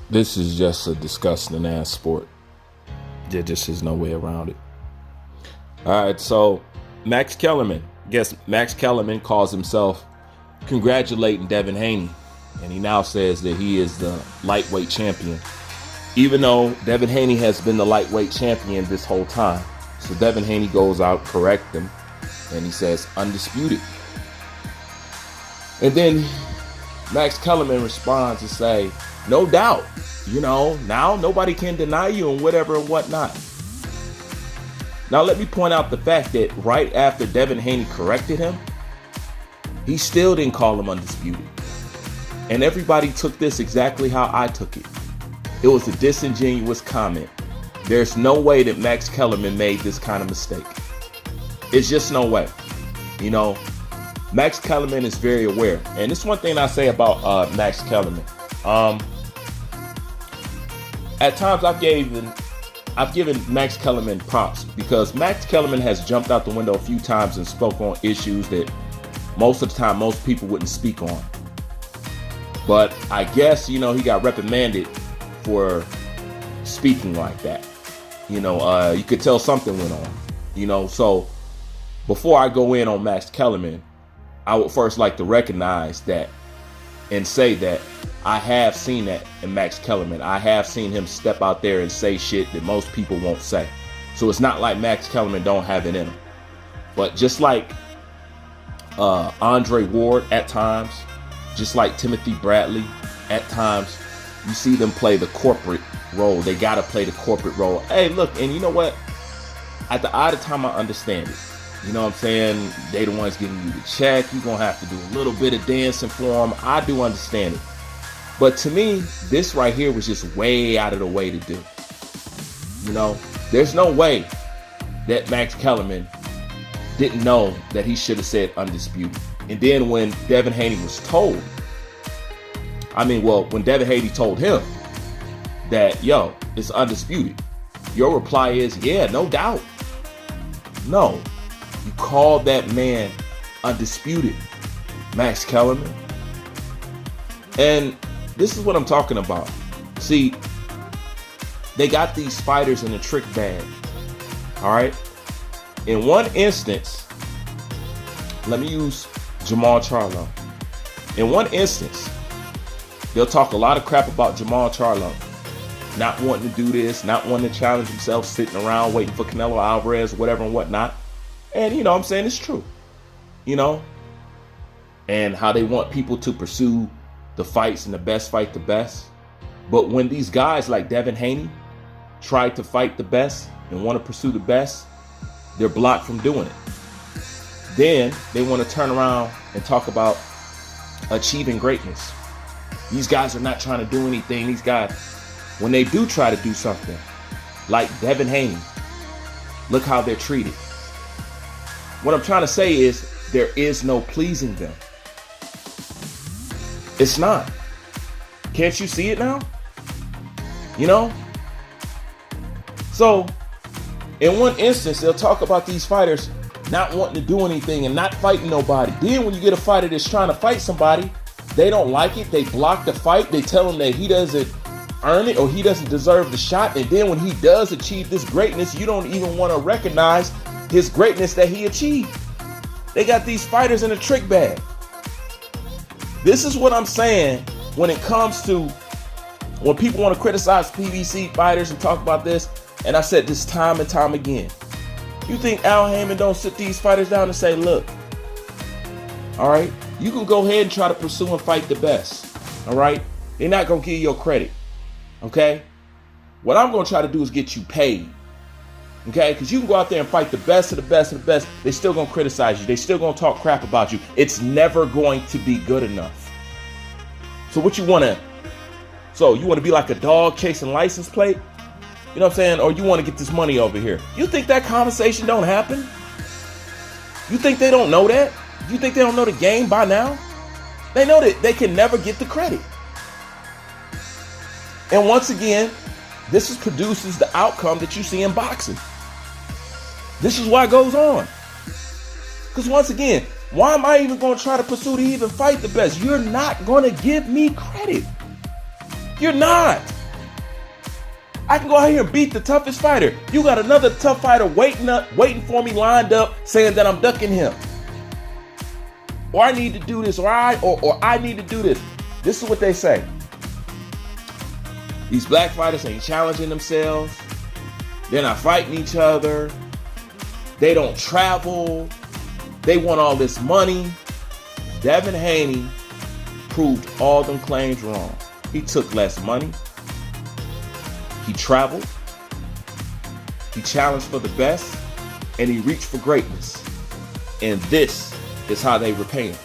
This is just a disgusting ass sport. There just is no way around it. All right, so Max Kellerman. Guess Max Kellerman calls himself congratulating Devin Haney, and he now says that he is the lightweight champion, even though Devin Haney has been the lightweight champion this whole time. So Devin Haney goes out, correct him, and he says undisputed. And then Max Kellerman responds to say, no doubt, now nobody can deny you and whatever and whatnot. Now let me point out the fact that right after Devin Haney corrected him, he still didn't call him undisputed. And everybody took this exactly how I took it. It was a disingenuous comment. There's no way that Max Kellerman made this kind of mistake. It's just no way. Max Kellerman is very aware. And it's one thing I say about Max Kellerman. At times I've given Max Kellerman props because Max Kellerman has jumped out the window a few times and spoke on issues that most of the time most people wouldn't speak on. But I guess, he got reprimanded for speaking like that. You could tell something went on. So before I go in on Max Kellerman, I would first like to recognize that and say that I have seen that in Max Kellerman. I have seen him step out there and say shit that most people won't say. So it's not like Max Kellerman don't have it in him. But just like Andre Ward at times, just like Timothy Bradley at times, you see them play the corporate role. They got to play the corporate role. Hey, look, and you know what? At the odd time, I understand it. You know what I'm saying? They the ones giving you the check. You're going to have to do a little bit of dancing for them. I do understand it. But to me, this right here was just way out of the way to do. There's no way that Max Kellerman didn't know that he should have said undisputed. And then when Devin Haney was told, when Devin Haney told him that, it's undisputed, your reply is, yeah, no doubt. No. You called that man undisputed, Max Kellerman. And this is what I'm talking about. See, they got these fighters in a trick bag. All right. In one instance, let me use Jamal Charlo. In one instance, they'll talk a lot of crap about Jamal Charlo. Not wanting to do this, not wanting to challenge himself, sitting around waiting for Canelo Alvarez, whatever and whatnot. And, I'm saying it's true, and how they want people to pursue the fights and the best fight the best. But when these guys like Devin Haney try to fight the best and want to pursue the best, they're blocked from doing it. Then they want to turn around and talk about achieving greatness. These guys are not trying to do anything. These guys, when they do try to do something, like Devin Haney, look how they're treated. What I'm trying to say is there is no pleasing them. It's not. Can't you see it now? So in one instance, they'll talk about these fighters not wanting to do anything and not fighting nobody. Then when you get a fighter that's trying to fight somebody, they don't like it. They block the fight. They tell him that he doesn't earn it or he doesn't deserve the shot. And then when he does achieve this greatness, you don't even want to recognize his greatness that he achieved. They got these fighters in a trick bag. This is what I'm saying when it comes to when people want to criticize PBC fighters and talk about this. And I said this time and time again. You think Al Haymon don't sit these fighters down and say, look, all right, you can go ahead and try to pursue and fight the best. All right. They're not going to give you your credit. Okay. What I'm going to try to do is get you paid. Okay, because you can go out there and fight the best of the best of the best. They're still going to criticize you. They're still going to talk crap about you. It's never going to be good enough. So what you want to be like a dog chasing license plate? You know what I'm saying? Or you want to get this money over here. You think that conversation don't happen? You think they don't know that? You think they don't know the game by now? They know that they can never get the credit. And once again, this produces the outcome that you see in boxing. This is why it goes on. Because once again, why am I even going to try to pursue to even fight the best? You're not going to give me credit. You're not. I can go out here and beat the toughest fighter. You got another tough fighter waiting for me, lined up, saying that I'm ducking him. Or I need to do this, or I need to do this. This is what they say. These black fighters ain't challenging themselves. They're not fighting each other. They don't travel. They want all this money. Devin Haney proved all them claims wrong. He took less money. He traveled. He challenged for the best. And he reached for greatness. And this is how they repay him.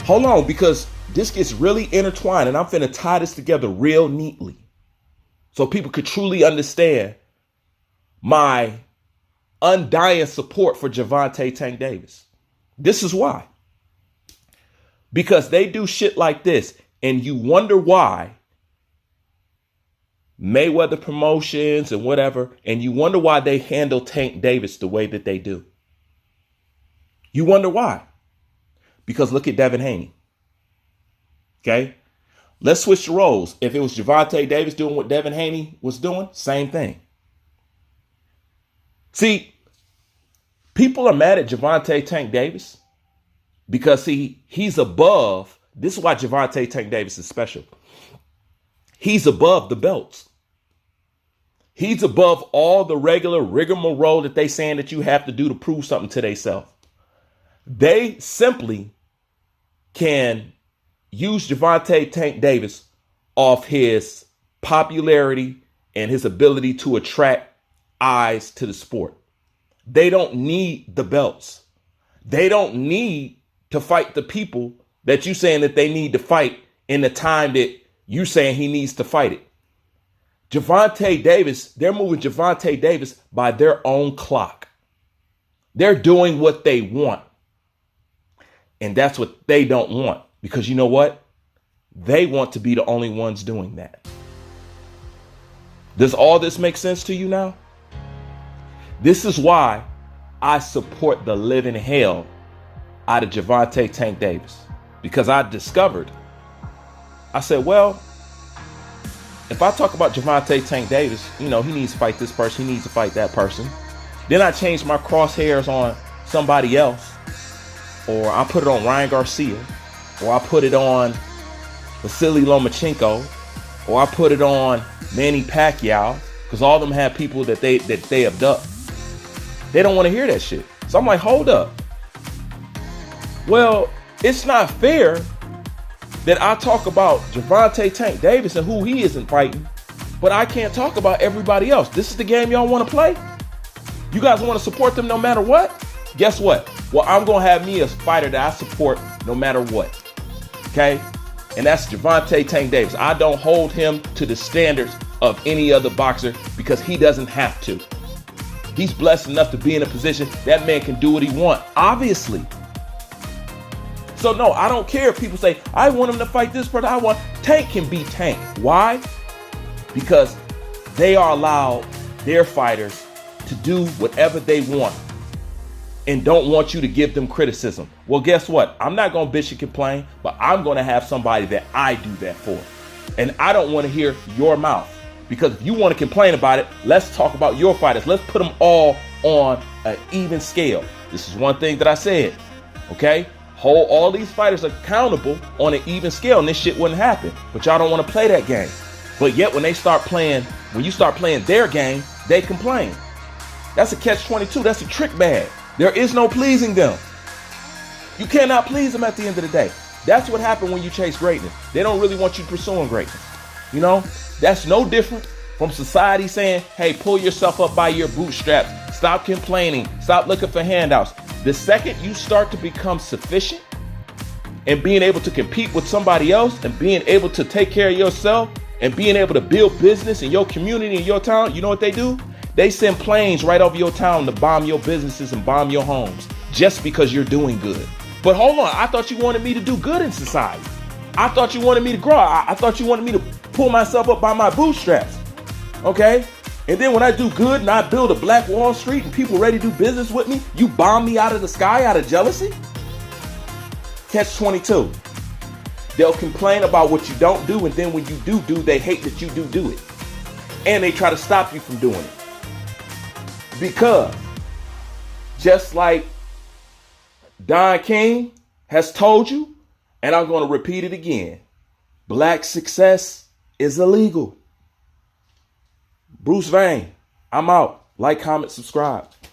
Hold on, because this gets really intertwined, and I'm finna tie this together real neatly so people could truly understand my undying support for Gervonta Tank Davis. This is why. Because they do shit like this, and you wonder why Mayweather Promotions and whatever, and you wonder why they handle Tank Davis the way that they do. You wonder why. Because look at Devin Haney. Okay? Let's switch the roles. If it was Gervonta Davis doing what Devin Haney was doing, same thing. See, people are mad at Gervonta Tank Davis because he's above. This is why Gervonta Tank Davis is special. He's above the belts. He's above all the regular rigmarole that they saying that you have to do to prove something to themselves. They simply can use Gervonta Tank Davis off his popularity and his ability to attract eyes to the sport. They don't need the belts. They don't need to fight the people that you saying that they need to fight in the time that you saying he needs to fight it. Gervonta Davis, they're moving Gervonta Davis by their own clock. They're doing what they want. And that's what they don't want. Because you know what? They want to be the only ones doing that. Does all this make sense to you now? This is why I support the living hell out of Gervonta Tank Davis. Because I discovered, I said, well, if I talk about Gervonta Tank Davis, he needs to fight this person, he needs to fight that person. Then I changed my crosshairs on somebody else. Or I put it on Ryan Garcia. Or I put it on Vasily Lomachenko. Or I put it on Manny Pacquiao. Because all of them have people that they abduct. They don't want to hear that shit. So I'm like, hold up. Well, it's not fair that I talk about Gervonta Tank Davis and who he isn't fighting, but I can't talk about everybody else. This is the game y'all want to play? You guys want to support them no matter what? Guess what? Well, I'm going to have me a fighter that I support no matter what. Okay? And that's Gervonta Tank Davis. I don't hold him to the standards of any other boxer because he doesn't have to. He's blessed enough to be in a position that man can do what he wants, obviously. So no, I don't care if people say, I want him to fight this person. Tank can be Tank. Why? Because they are allowed their fighters to do whatever they want and don't want you to give them criticism. Well, guess what? I'm not going to bitch and complain, but I'm going to have somebody that I do that for. And I don't want to hear your mouth. Because if you want to complain about it, let's talk about your fighters. Let's put them all on an even scale. This is one thing that I said. Okay? Hold all these fighters accountable on an even scale, and this shit wouldn't happen. But y'all don't want to play that game. But yet when you start playing their game, they complain. That's a catch-22. That's a trick bag. There is no pleasing them. You cannot please them at the end of the day. That's what happened when you chase greatness. They don't really want you pursuing greatness. That's no different from society saying, hey, pull yourself up by your bootstraps. Stop complaining. Stop looking for handouts. The second you start to become sufficient and being able to compete with somebody else and being able to take care of yourself and being able to build business in your community, in your town, you know what they do? They send planes right over your town to bomb your businesses and bomb your homes just because you're doing good. But hold on, I thought you wanted me to do good in society. I thought you wanted me to grow. I thought you wanted me to pull myself up by my bootstraps. Okay? And then when I do good and I build a Black Wall Street and people ready to do business with me, you bomb me out of the sky out of jealousy? Catch-22. They'll complain about what you don't do, and then when you do, they hate that you do it. And they try to stop you from doing it. Because just like Don King has told you, and I'm going to repeat it again, black success is illegal. Bruce Vane, I'm out. Like, comment, subscribe.